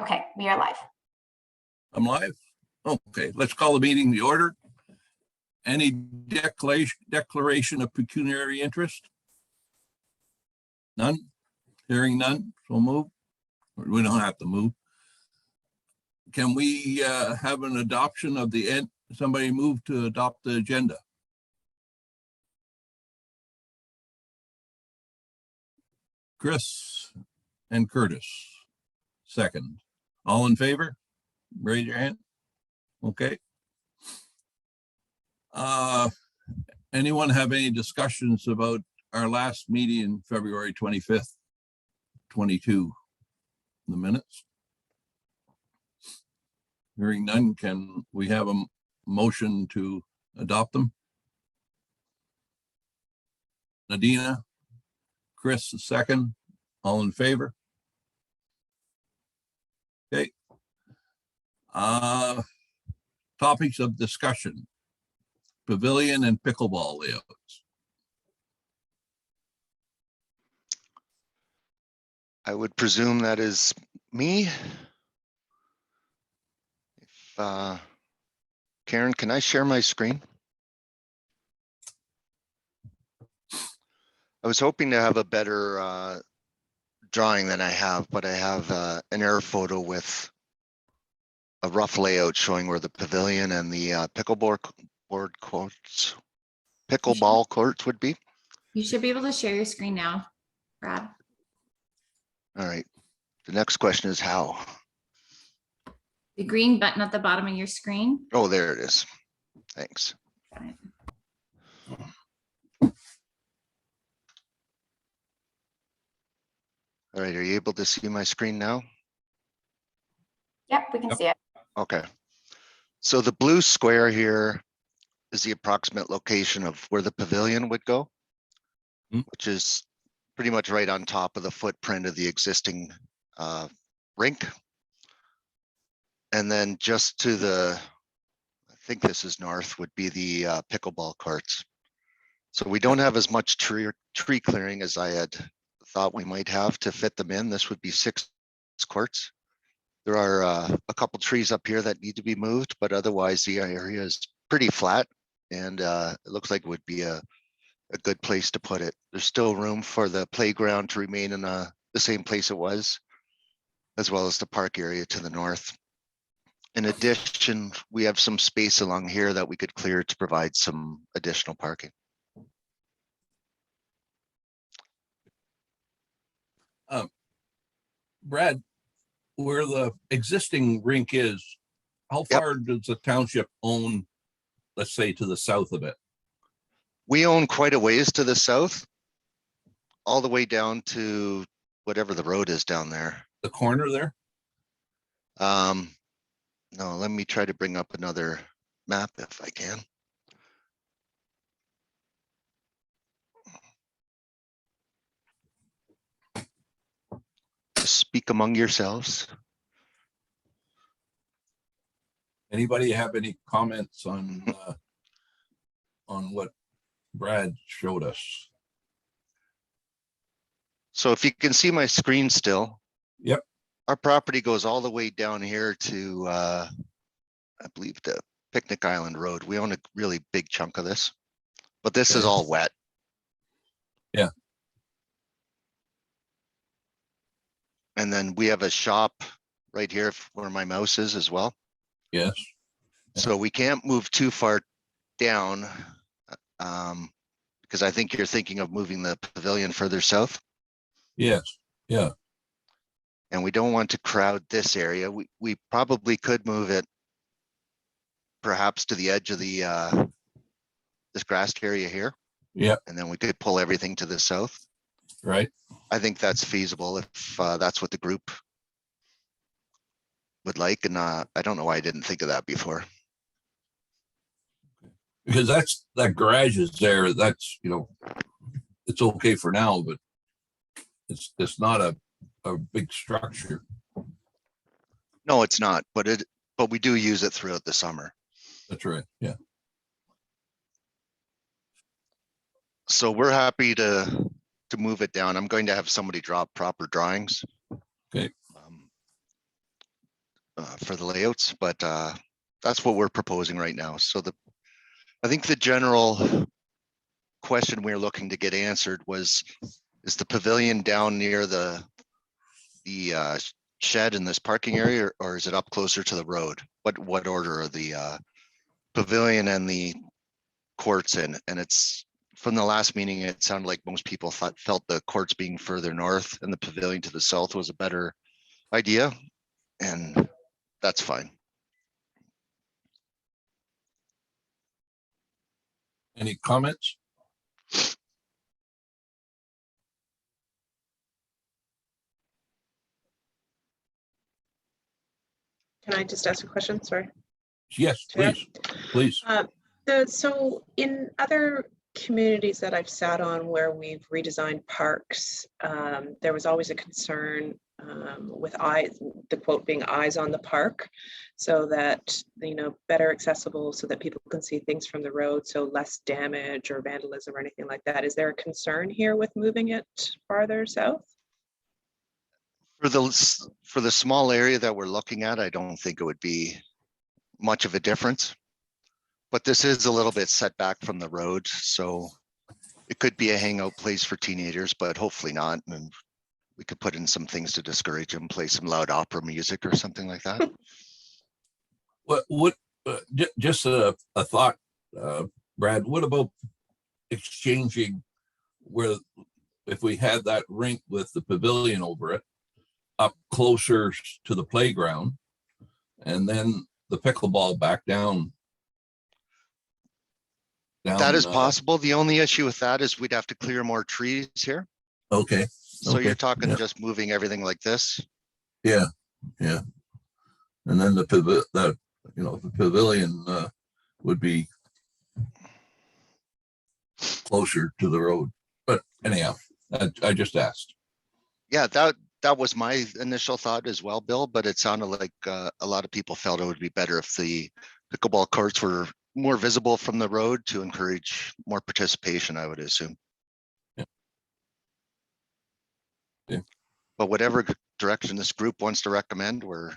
Okay, we are live. I'm live. Okay, let's call the meeting to order. Any declaration of pecuniary interest? None? Hearing none, so move. We don't have to move. Can we have an adoption of the end? Somebody move to adopt the agenda. Chris and Curtis, second. All in favor? Raise your hand. Okay. Anyone have any discussions about our last meeting, February 25th, 22, the minutes? Hearing none, can we have a motion to adopt them? Nadina, Chris, the second, all in favor? Okay. Topics of discussion. Pavilion and pickleball layouts. I would presume that is me. If Karen, can I share my screen? I was hoping to have a better drawing than I have, but I have an air photo with a rough layout showing where the pavilion and the pickleball courts would be. You should be able to share your screen now, Brad. All right. The next question is how? The green button at the bottom of your screen. Oh, there it is. Thanks. Got it. All right. Are you able to see my screen now? Yep, we can see it. Okay. So the blue square here is the approximate location of where the pavilion would go, which is pretty much right on top of the footprint of the existing rink. And then just to the, I think this is north, would be the pickleball courts. So we don't have as much tree clearing as I had thought we might have to fit them in. This would be 6 courts. There are a couple trees up here that need to be moved, but otherwise the area is pretty flat, and it looks like it would be a good place to put it. There's still room for the playground to remain in the same place it was, as well as the park area to the north. In addition, we have some space along here that we could clear to provide some additional parking. Brad, where the existing rink is, how far does the township own, let's say, to the south of it? We own quite a ways to the south, all the way down to whatever the road is down there. The corner there? No, let me try to bring up another map if I can. Just speak among yourselves. Anybody have any comments on what Brad showed us? So if you can see my screen still. Yep. Our property goes all the way down here to, I believe, the Picnic Island Road. We own a really big chunk of this, but this is all wet. Yeah. And then we have a shop right here where my mouse is as well. Yes. So we can't move too far down because I think you're thinking of moving the pavilion further south. Yes. Yeah. And we don't want to crowd this area. We probably could move it perhaps to the edge of the this grassed area here. Yeah. And then we could pull everything to the south. Right. I think that's feasible if that's what the group would like. And I don't know why I didn't think of that before. Because that garage is there. That's, it's okay for now, but it's not a big structure. No, it's not, but we do use it throughout the summer. That's right. Yeah. So we're happy to move it down. I'm going to have somebody draw proper drawings. Okay. for the layouts, but that's what we're proposing right now. So I think the general question we're looking to get answered was, is the pavilion down near the shed in this parking area, or is it up closer to the road? What order are the pavilion and the courts in? And it's, from the last meeting, it sounded like most people felt the courts being further north and the pavilion to the south was a better idea, and that's fine. Any comments? Can I just ask a question? Sorry. Yes, Chair? please. So in other communities that I've sat on where we've redesigned parks, there was always a concern with eyes, the quote being eyes on the park, so that, you know, better accessible so that people can see things from the road, so less damage or vandalism or anything like that. Is there a concern here with moving it farther south? For the small area that we're looking at, I don't think it would be much of a difference. But this is a little bit set back from the road, so it could be a hangout place for teenagers, but hopefully not. And we could put in some things to discourage them, play some loud opera music or something like that. Just a thought, Brad, what about exchanging where, if we had that rink with the pavilion over it, up closer to the playground, and then the pickleball back down? That is possible. The only issue with that is we'd have to clear more trees here. Okay. So Okay, you're talking yeah. just moving everything like this. Yeah, yeah. And then the pavilion would be closer to the road. But anyhow, I just asked. Yeah, that was my initial thought as well, Bill, but it sounded like a lot of people felt it would be better if the pickleball courts were more visible from the road to encourage more participation, I would assume. Yeah. Yeah. But whatever direction this group wants to recommend, we're